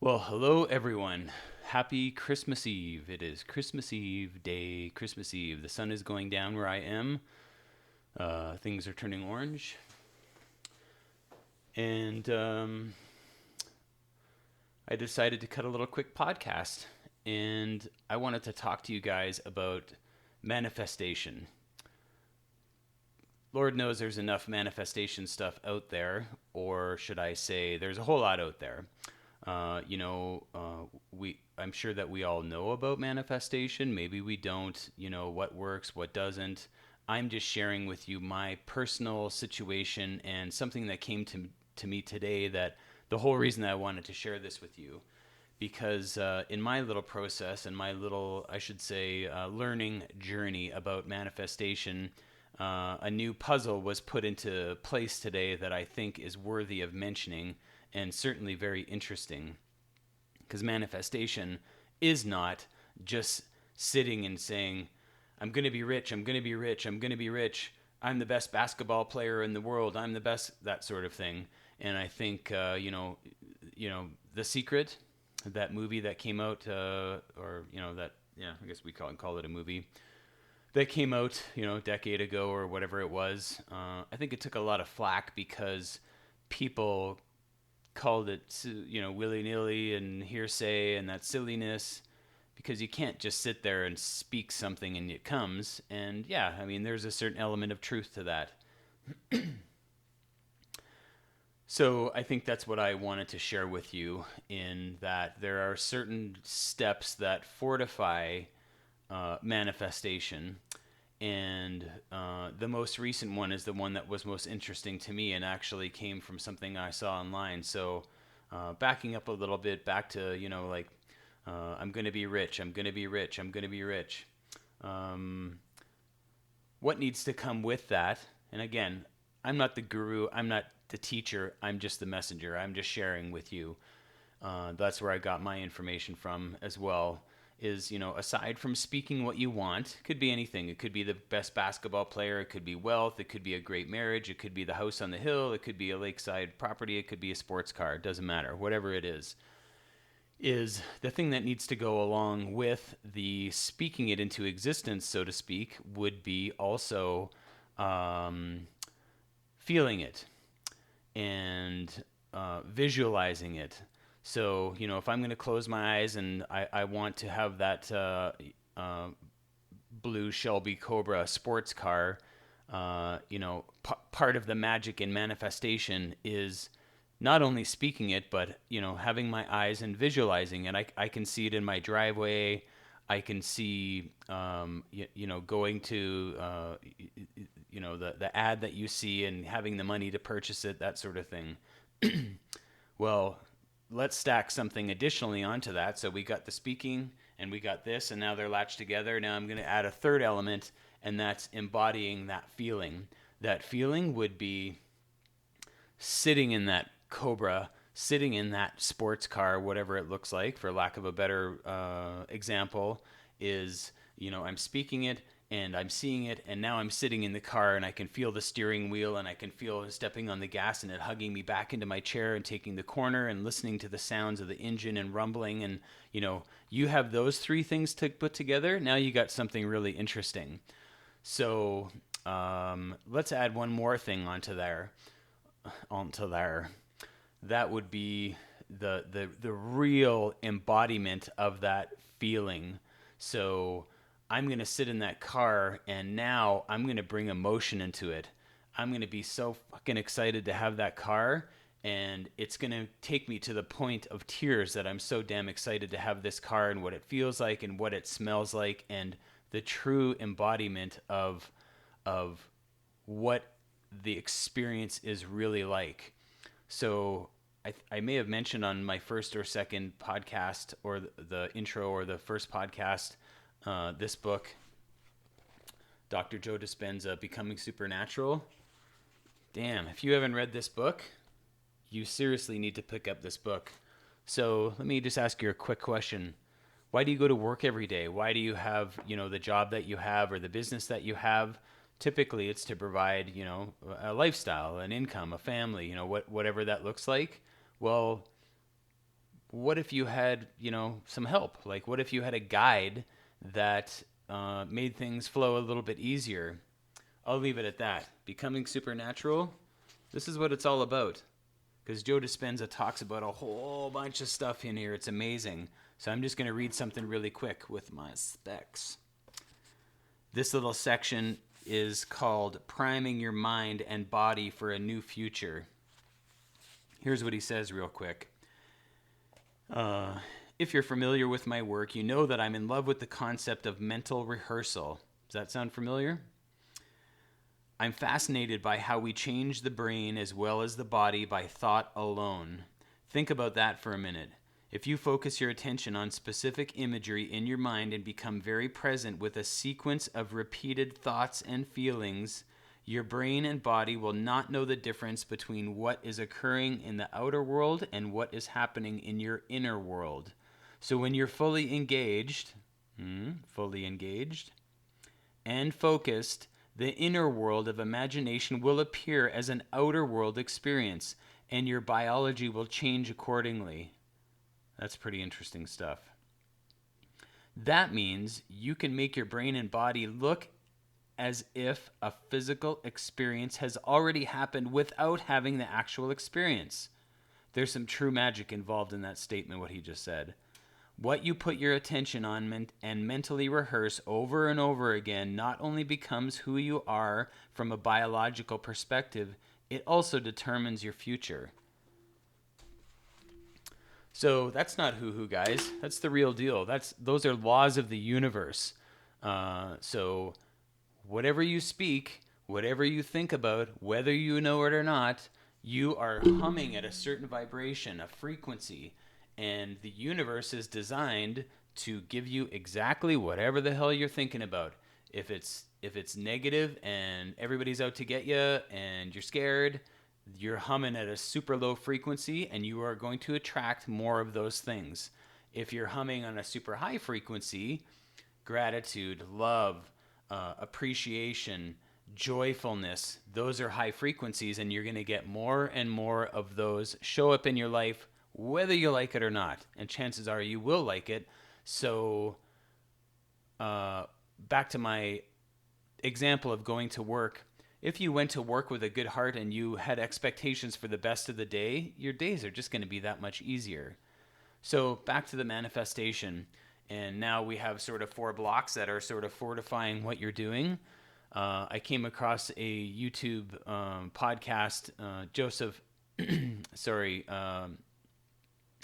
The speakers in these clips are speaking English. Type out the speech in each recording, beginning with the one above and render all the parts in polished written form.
Well, hello everyone. Happy Christmas Eve. It is Christmas Eve day, Christmas Eve. The sun is going down where I am. Things are turning orange. And I decided to cut a little quick podcast. And I wanted to talk to you guys about manifestation. Lord knows there's enough manifestation stuff out there, or should I say, there's a whole lot out there. I'm sure that we all know about manifestation. Maybe we don't. What works, what doesn't. I'm just sharing with you my personal situation and something that came to me today. That the whole reason that I wanted to share this with you, because in my little process and my little, I should say, learning journey about manifestation, a new puzzle was put into place today that I think is worthy of mentioning and certainly very interesting. Because manifestation is not just sitting and saying, I'm going to be rich, I'm going to be rich, I'm going to be rich, I'm the best basketball player in the world, I'm the best, that sort of thing. And I think, The Secret, that movie that came out, I guess we call it a movie that came out, a decade ago or whatever it was. I think it took a lot of flack because people called it, willy nilly and hearsay and that silliness, because you can't just sit there and speak something and it comes. And yeah, I mean, there's a certain element of truth to that. So I think that's what I wanted to share with you, in that there are certain steps that fortify manifestation. And the most recent one is the one that was most interesting to me and actually came from something I saw online. So, backing up a little bit, back to, I'm going to be rich, I'm going to be rich, I'm going to be rich. Um, what needs to come with that? And again, I'm not the guru, I'm not the teacher, I'm just the messenger. I'm just sharing with you. That's where I got my information from as well. Is, aside from speaking what you want, it could be anything. It could be the best basketball player, it could be wealth, it could be a great marriage, it could be the house on the hill, it could be a lakeside property, it could be a sports car. It doesn't matter. Whatever it is the thing that needs to go along with the speaking it into existence, so to speak, would be also um, feeling it and visualizing it. So, if I'm going to close my eyes and I want to have that blue Shelby Cobra sports car, part of the magic and manifestation is not only speaking it, but, having my eyes and visualizing it. I can see it in my driveway. I can see, going to, the ad that you see and having the money to purchase it, that sort of thing. Well, let's stack something additionally onto that. So we got the speaking and we got this, and now they're latched together. Now I'm going to add a third element, and that's embodying that feeling. That feeling would be sitting in that Cobra, sitting in that sports car, whatever it looks like, for lack of a better example, is, I'm speaking it and I'm seeing it, and now I'm sitting in the car and I can feel the steering wheel and I can feel stepping on the gas and it hugging me back into my chair and taking the corner and listening to the sounds of the engine and rumbling. And, you have those three things to put together. Now you got something really interesting. So let's add one more thing onto there. That would be the real embodiment of that feeling. So I'm going to sit in that car and now I'm going to bring emotion into it. I'm going to be so fucking excited to have that car, and it's going to take me to the point of tears that I'm so damn excited to have this car and what it feels like and what it smells like, and the true embodiment of what the experience is really like. So I may have mentioned on my first or second podcast, or the intro or the first podcast, this book, Dr. Joe Dispenza, Becoming Supernatural. Damn, if you haven't read this book, you seriously need to pick up this book. So let me just ask you a quick question. Why do you go to work every day? Why do you have, the job that you have or the business that you have? Typically, it's to provide, a lifestyle, an income, a family, whatever that looks like. Well, what if you had, some help? Like, what if you had a guide that made things flow a little bit easier? I'll leave it at that. Becoming supernatural, this is what it's all about. Because Joe Dispenza talks about a whole bunch of stuff in here. It's amazing. So I'm just going to read something really quick with my specs. This little section is called Priming Your Mind and Body for a New Future. Here's what he says real quick. If you're familiar with my work, you know that I'm in love with the concept of mental rehearsal. Does that sound familiar? I'm fascinated by how we change the brain as well as the body by thought alone. Think about that for a minute. If you focus your attention on specific imagery in your mind and become very present with a sequence of repeated thoughts and feelings, your brain and body will not know the difference between what is occurring in the outer world and what is happening in your inner world. So when you're fully engaged and focused, the inner world of imagination will appear as an outer world experience, and your biology will change accordingly. That's pretty interesting stuff. That means you can make your brain and body look as if a physical experience has already happened without having the actual experience. There's some true magic involved in that statement, what he just said. What you put your attention on and mentally rehearse over and over again not only becomes who you are from a biological perspective, it also determines your future. So that's not hoo-hoo, guys. That's the real deal. Those are laws of the universe. So whatever you speak, whatever you think about, whether you know it or not, you are humming at a certain vibration, a frequency. And the universe is designed to give you exactly whatever the hell you're thinking about. If it's negative and everybody's out to get you and you're scared, you're humming at a super low frequency and you are going to attract more of those things. If you're humming on a super high frequency, gratitude, love, appreciation, joyfulness, those are high frequencies, and you're going to get more and more of those show up in your life whether you like it or not. And chances are you will like it. So back to my example of going to work. If you went to work with a good heart and you had expectations for the best of the day, your days are just going to be that much easier. So back to the manifestation. And now we have sort of 4 blocks that are sort of fortifying what you're doing. I came across a YouTube podcast,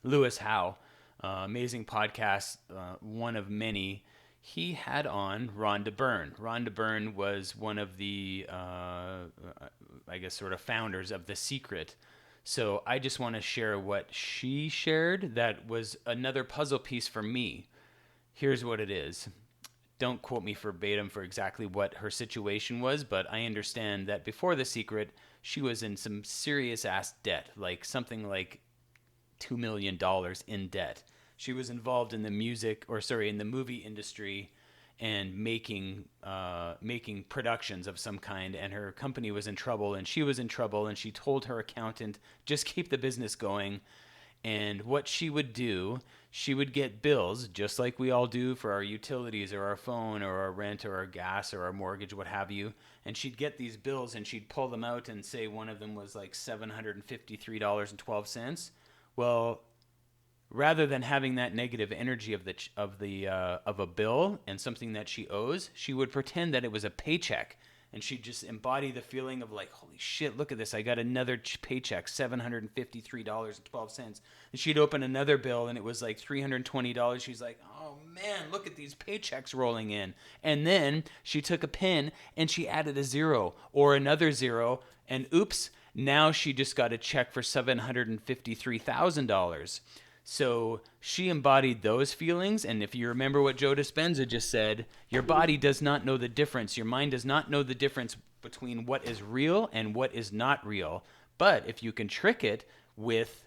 Lewis Howe, amazing podcast, one of many. He had on Rhonda Byrne. Rhonda Byrne was one of the, sort of founders of The Secret. So I just want to share what she shared that was another puzzle piece for me. Here's what it is. Don't quote me verbatim for exactly what her situation was, but I understand that before The Secret, she was in some serious ass debt, like something like $2 million in debt. She was involved in the movie industry and making productions of some kind, and her company was in trouble and she was in trouble, and she told her accountant, just keep the business going. And what she would do, she would get bills just like we all do for our utilities or our phone or our rent or our gas or our mortgage, what have you. And she'd get these bills and she'd pull them out and say one of them was like $753.12. Well, rather than having that negative energy of a bill and something that she owes, she would pretend that it was a paycheck, and she'd just embody the feeling of like, holy shit, look at this, I got another paycheck, $753.12. And she'd open another bill and it was like $320. She's like, oh man, look at these paychecks rolling in. And then she took a pen and she added a zero or another zero, and oops, now she just got a check for $753,000. So she embodied those feelings. And if you remember what Joe Dispenza just said, your body does not know the difference. Your mind does not know the difference between what is real and what is not real. But if you can trick it with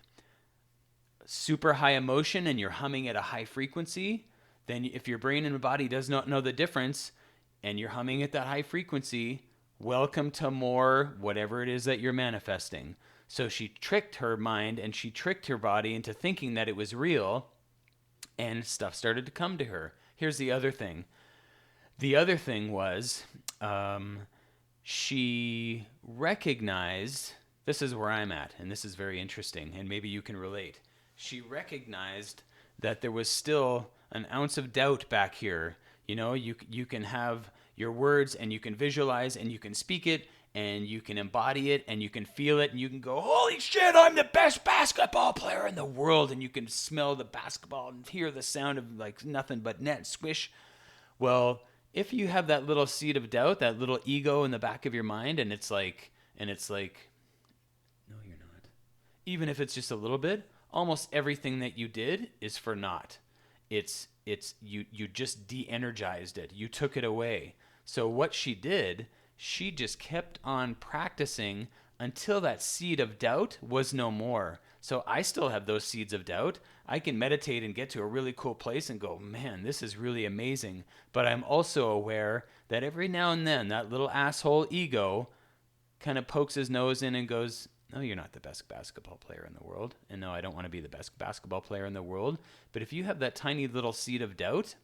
super high emotion and you're humming at a high frequency, then if your brain and body does not know the difference and you're humming at that high frequency, welcome to more whatever it is that you're manifesting. So she tricked her mind and she tricked her body into thinking that it was real, and stuff started to come to her. Here's the other thing. The other thing was, she recognized, this is where I'm at, and this is very interesting, and maybe you can relate. She recognized that there was still an ounce of doubt back here. You know, you can have your words and you can visualize and you can speak it and you can embody it and you can feel it and you can go, holy shit, I'm the best basketball player in the world. And you can smell the basketball and hear the sound of like nothing but net swish. Well, if you have that little seed of doubt, that little ego in the back of your mind, and it's like, no, you're not. Even if it's just a little bit, almost everything that you did is for naught. It's you just de-energized it. You took it away. So what she did, she just kept on practicing until that seed of doubt was no more. So I still have those seeds of doubt. I can meditate and get to a really cool place and go, man, this is really amazing. But I'm also aware that every now and then that little asshole ego kind of pokes his nose in and goes, no, you're not the best basketball player in the world. And no, I don't want to be the best basketball player in the world. But if you have that tiny little seed of doubt,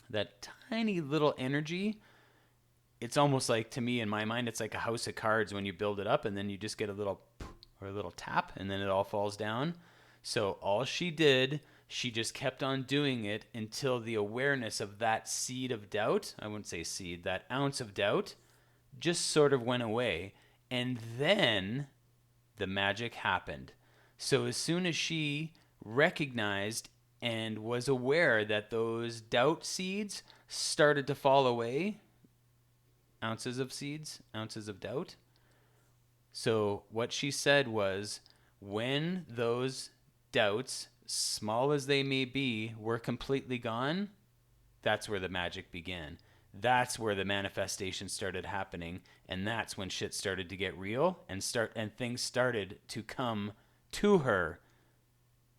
that tiny little energy, it's almost like, to me, in my mind, it's like a house of cards when you build it up and then you just get a little or a little tap and then it all falls down. So all she did, she just kept on doing it until the awareness of that seed of doubt, I wouldn't say seed, that ounce of doubt just sort of went away. And then the magic happened. So as soon as she recognized and was aware that those doubt seeds started to fall away, ounces of seeds, ounces of doubt. So what she said was, when those doubts, small as they may be, were completely gone, that's where the magic began. That's where the manifestation started happening, and that's when shit started to get real and things started to come to her.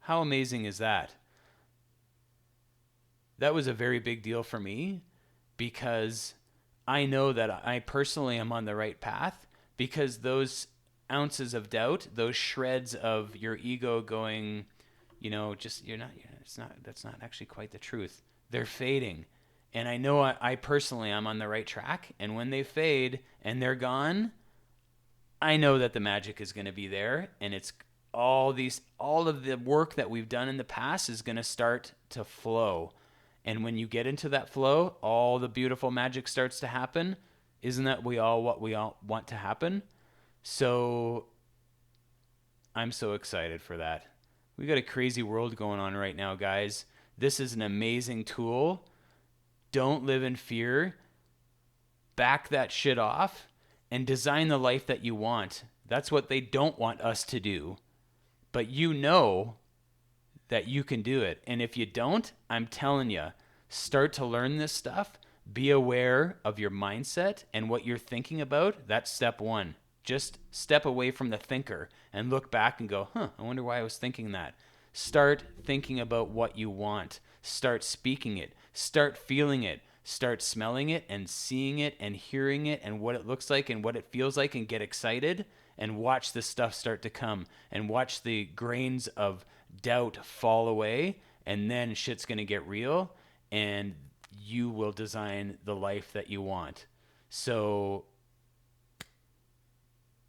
How amazing is that? That was a very big deal for me, because I know that I personally am on the right path, because those ounces of doubt, those shreds of your ego going, that's not actually quite the truth. They're fading. And I know I personally am on the right track. And when they fade and they're gone, I know that the magic is going to be there. And it's all of the work that we've done in the past is going to start to flow. And when you get into that flow, all the beautiful magic starts to happen. Isn't that what we all want to happen? So I'm so excited for that. We got a crazy world going on right now, guys. This is an amazing tool. Don't live in fear. Back that shit off and design the life that you want. That's what they don't want us to do. But you know that you can do it. And if you don't, I'm telling you, start to learn this stuff. Be aware of your mindset and what you're thinking about. That's step one. Just step away from the thinker and look back and go, I wonder why I was thinking that. Start thinking about what you want. Start speaking it. Start feeling it. Start smelling it and seeing it and hearing it and what it looks like and what it feels like, and get excited and watch this stuff start to come and watch the grains of doubt fall away, and then shit's going to get real and you will design the life that you want. So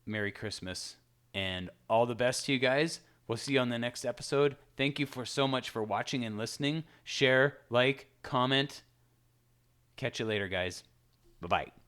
Merry Christmas and all the best to you guys. We'll see you on the next episode. Thank you so much for watching and listening. Share, like, comment. Catch you later, guys. Bye-bye.